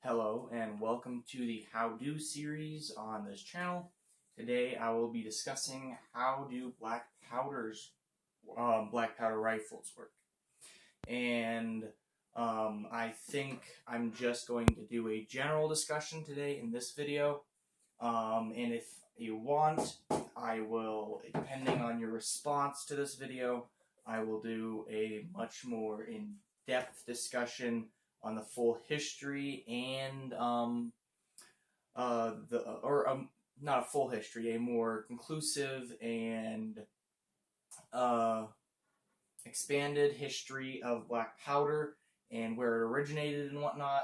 Hello and welcome to the how-do series on this channel. Today I will be discussing how do black powder rifles work. And I think I'm just going to do a general discussion today in this video. And if you want, I will, depending on your response to this video, I will do a much more in-depth discussion on the full history and not a full history, a more conclusive and expanded history of black powder and where it originated and whatnot.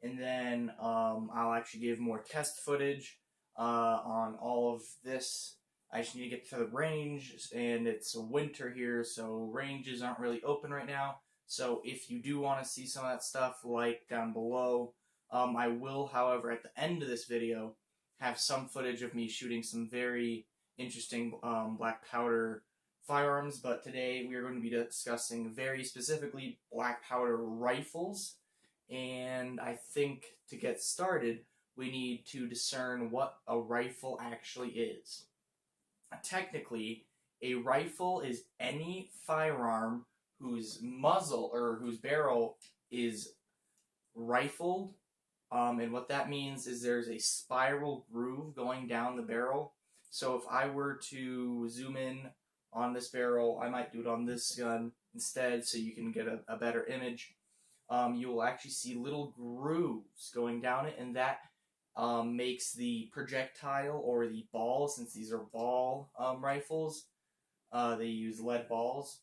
And then I'll actually give more test footage on all of this. I just need to get to the range, and it's winter here, so ranges aren't really open right now. So if you do want to see some of that stuff, like down below. I will, however, at the end of this video, have some footage of me shooting some very interesting black powder firearms. But today we are going to be discussing very specifically black powder rifles. And I think to get started, we need to discern what a rifle actually is. Technically, a rifle is any firearm whose muzzle or whose barrel is rifled, and what that means is there's a spiral groove going down the barrel. So if I were to zoom in on this barrel, I might do it on this gun instead so you can get a better image. You will actually see little grooves going down it, and that makes the projectile or the ball, since these are ball rifles, they use lead balls.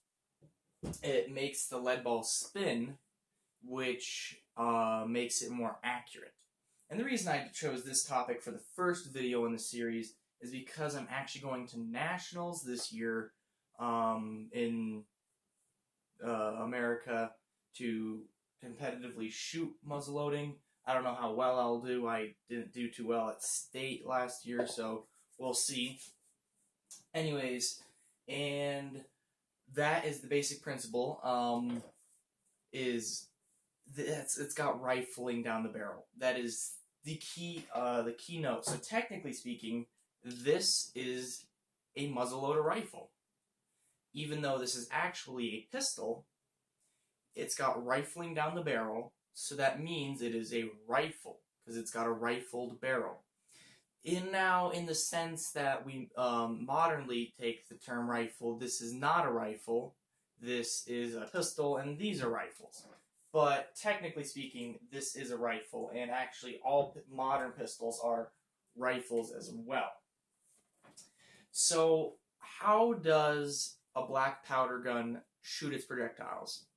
It makes the lead ball spin, which makes it more accurate. And the reason I chose this topic for the first video in the series is because I'm actually going to nationals this year in America to competitively shoot muzzleloading. I don't know how well I'll do. I didn't do too well at state last year, so we'll see. Anyways, and that is the basic principle. It's got rifling down the barrel. That is the keynote. So technically speaking, this is a muzzleloader rifle. Even though this is actually a pistol, it's got rifling down the barrel, so that means it is a rifle because it's got a rifled barrel. In the sense that we modernly take the term rifle, this is not a rifle, this is a pistol, and these are rifles. But technically speaking, this is a rifle, and actually all modern pistols are rifles as well. So how does a black powder gun shoot its projectiles?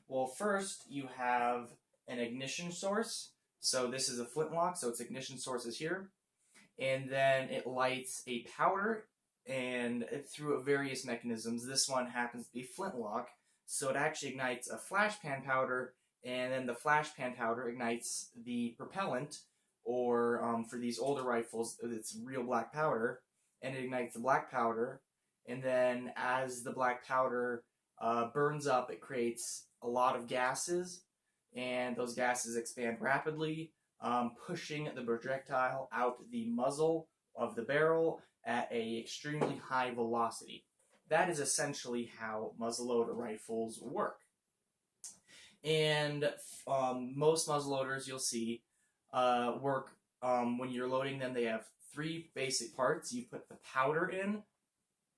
Well, first you have an ignition source. So this is a flintlock, so its ignition source is here. And then it lights a powder, and through various mechanisms. This one happens to be flintlock, so it actually ignites a flashpan powder, and then the flashpan powder ignites the propellant, or for these older rifles, it's real black powder, and it ignites the black powder, and then as the black powder burns up, it creates a lot of gases, and those gases expand rapidly, pushing the projectile out the muzzle of the barrel at an extremely high velocity. That is essentially how muzzleloader rifles work. And most muzzleloaders you'll see work when you're loading them. They have three basic parts. You put the powder in,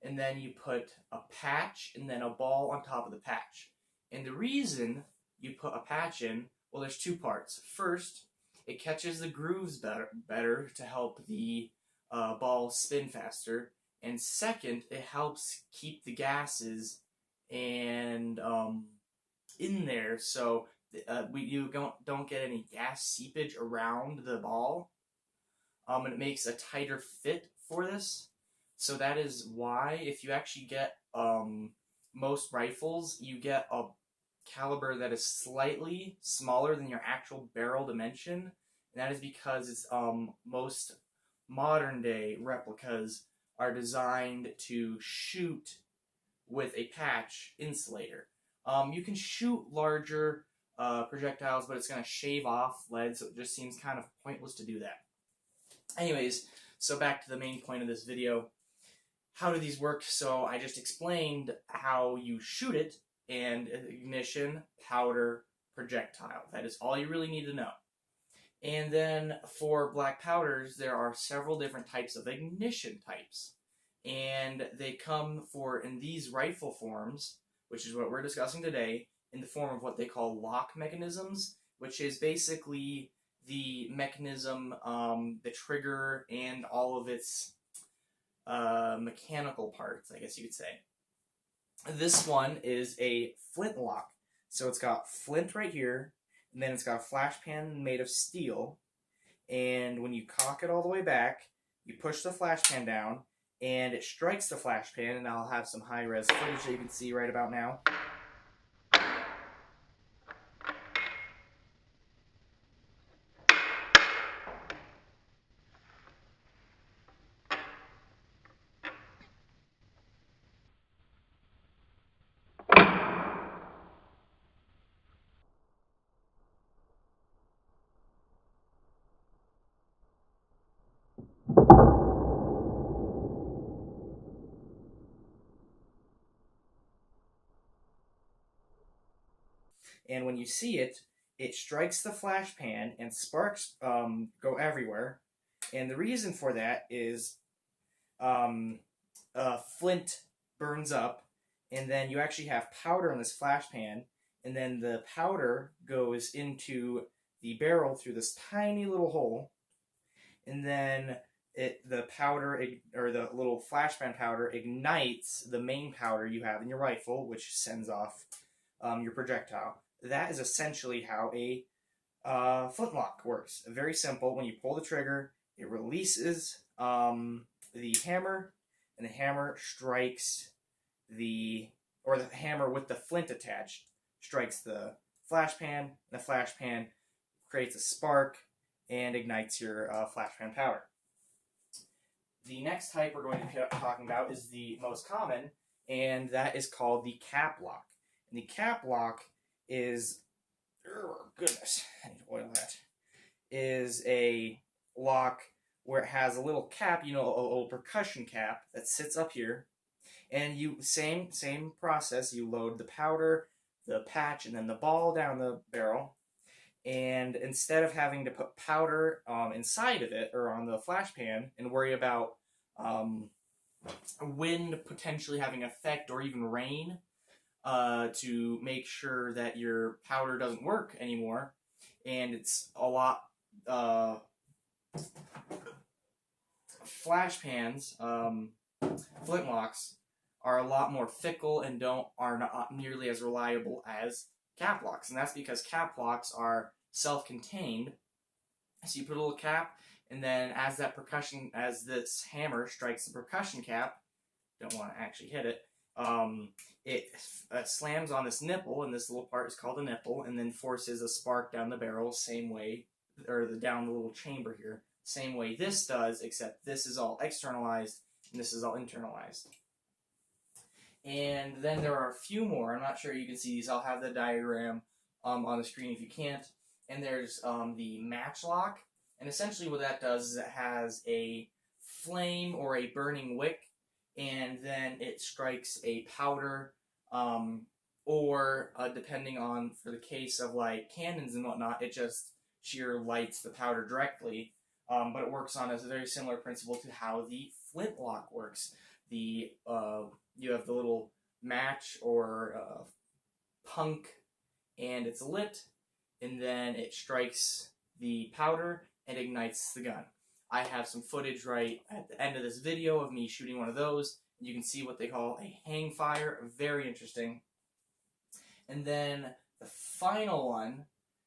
and then you put a patch, and then a ball on top of the patch. And the reason you put a patch in, well, there's two parts. First, it catches the grooves better to help the ball spin faster. And second, it helps keep the gases and in there, so you don't get any gas seepage around the ball. And it makes a tighter fit for this. So that is why, if you actually get most rifles, you get a caliber that is slightly smaller than your actual barrel dimension, and that is because it's most modern day replicas are designed to shoot with a patch insulator. You can shoot larger projectiles, but it's going to shave off lead, so it just seems kind of pointless to do that. Anyways, so back to the main point of this video. How do these work? So I just explained how you shoot it, and ignition, powder, projectile. That is all you really need to know. And then for black powders, there are several different types of ignition types. And they come in these rifle forms, which is what we're discussing today, in the form of what they call lock mechanisms, which is basically the mechanism, the trigger, and all of its mechanical parts, I guess you could say. This one is a flintlock. So it's got flint right here, and then it's got a flash pan made of steel, and when you cock it all the way back, you push the flash pan down, and it strikes the flash pan, and I'll have some high-res footage that you can see right about now. And when you see it, it strikes the flash pan and sparks go everywhere. And the reason for that is flint burns up, and then you actually have powder in this flash pan, and then the powder goes into the barrel through this tiny little hole, and then the powder, or the little flash pan powder, ignites the main powder you have in your rifle, which sends off your projectile. That is essentially how a flintlock works. Very simple. When you pull the trigger, it releases the hammer, and the hammer strikes the hammer with the flint attached strikes the flash pan, and the flash pan creates a spark and ignites your flash pan powder. The next type we're going to be talking about is the most common, and that is called the cap lock. And the cap lock is, oh goodness, I need to oil that, is a lock where it has a little cap, you know, a little percussion cap that sits up here, and you, same process, you load the powder, the patch, and then the ball down the barrel, and instead of having to put powder inside of it, or on the flash pan, and worry about wind potentially having effect, or even rain, to make sure that your powder doesn't work anymore, and it's a lot, flash pans, flintlocks, are a lot more fickle and are not nearly as reliable as cap locks, and that's because cap locks are self-contained. So you put a little cap, and then as this hammer strikes the percussion cap, don't want to actually hit it, it slams on this nipple, and this little part is called a nipple, and then forces a spark down the barrel, same way, or down the little chamber here, same way this does, except this is all externalized, and this is all internalized. And then there are a few more. I'm not sure you can see these. I'll have the diagram on the screen if you can't. And there's the matchlock. And essentially what that does is it has a flame or a burning wick, and then it strikes a powder, or depending on, for the case of like cannons and whatnot, it just sheer lights the powder directly. But it works on a very similar principle to how the flintlock works. You have the little match or punk, and it's lit, and then it strikes the powder and ignites the gun. I have some footage right at the end of this video of me shooting one of those. You can see what they call a hang fire. Very interesting. And then the final one,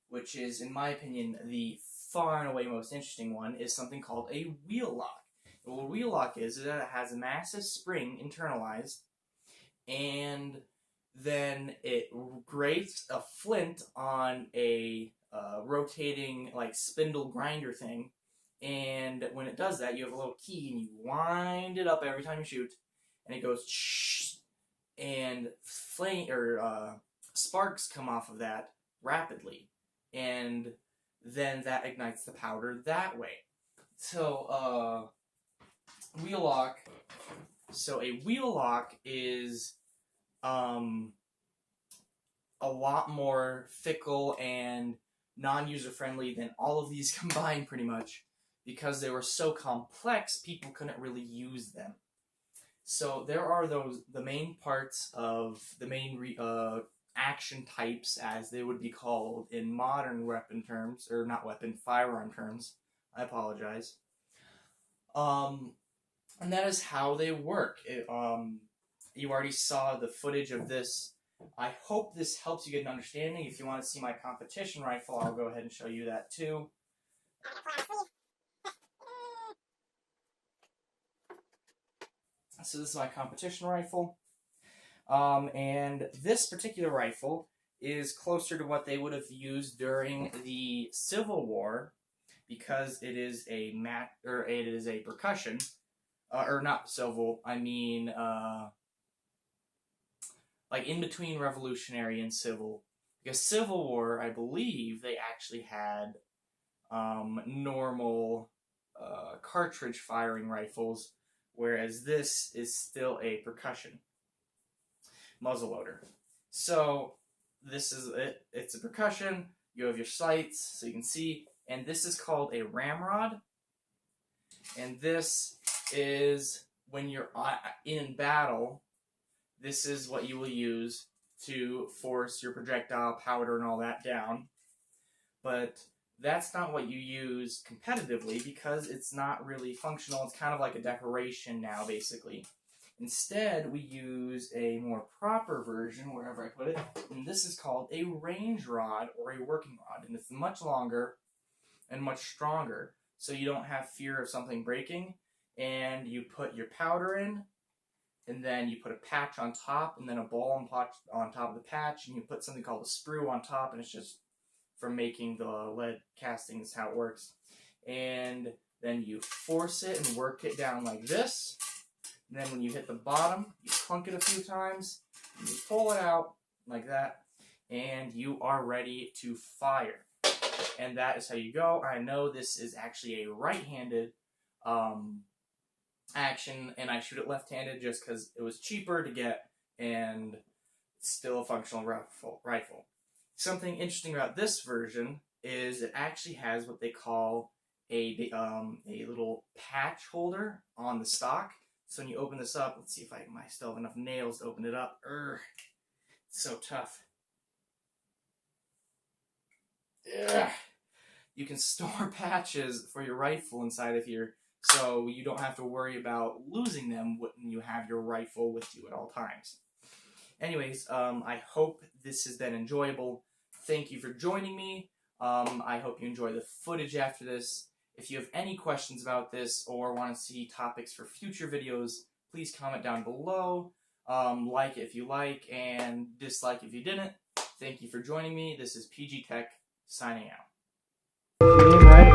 which is, in my opinion, the far and away most interesting one, is something called a wheel lock. And what a wheel lock is that it has a massive spring internalized, and then it grates a flint on a rotating like spindle grinder thing, and when it does that, you have a little key, and you wind it up every time you shoot, and it goes shh, and flame or sparks come off of that rapidly, and then that ignites the powder that way. So, wheel lock. So a wheel lock is a lot more fickle and non-user friendly than all of these combined, pretty much, because they were so complex, people couldn't really use them. So there are the main parts of the main action types, as they would be called in modern weapon terms, or not weapon, firearm terms. I apologize. And that is how they work. You already saw the footage of this. I hope this helps you get an understanding. If you want to see my competition rifle, I'll go ahead and show you that too. So this is my competition rifle. And this particular rifle is closer to what they would have used during the Civil War, because it is a percussion, or not civil. I mean, like in between Revolutionary and Civil. Because Civil War, I believe they actually had normal cartridge firing rifles, whereas this is still a percussion muzzleloader. So this is it. It's a percussion. You have your sights, so you can see, and this is called a ramrod. And this is when you're in battle. This is what you will use to force your projectile powder and all that down. But that's not what you use competitively, because it's not really functional. It's kind of like a decoration now, basically. Instead, we use a more proper version, wherever I put it, and this is called a range rod or a working rod. And it's much longer and much stronger, so you don't have fear of something breaking. And you put your powder in, and then you put a patch on top, and then a ball on top of the patch, and you put something called a sprue on top, and it's just from making the lead casting is how it works. And then you force it and work it down like this. And then when you hit the bottom, you clunk it a few times, and you pull it out like that, and you are ready to fire. And that is how you go. I know this is actually a right-handed action, and I shoot it left-handed just because it was cheaper to get, and it's still a functional rifle. Something interesting about this version is it actually has what they call a little patch holder on the stock. So when you open this up, let's see if I still have enough nails to open it up. It's so tough. Ugh. You can store patches for your rifle inside of here, so you don't have to worry about losing them when you have your rifle with you at all times. Anyways, I hope this has been enjoyable. Thank you for joining me. I hope you enjoy the footage after this. If you have any questions about this or want to see topics for future videos, please comment down below. Like if you like, and dislike if you didn't. Thank you for joining me. This is PG Tech, signing out.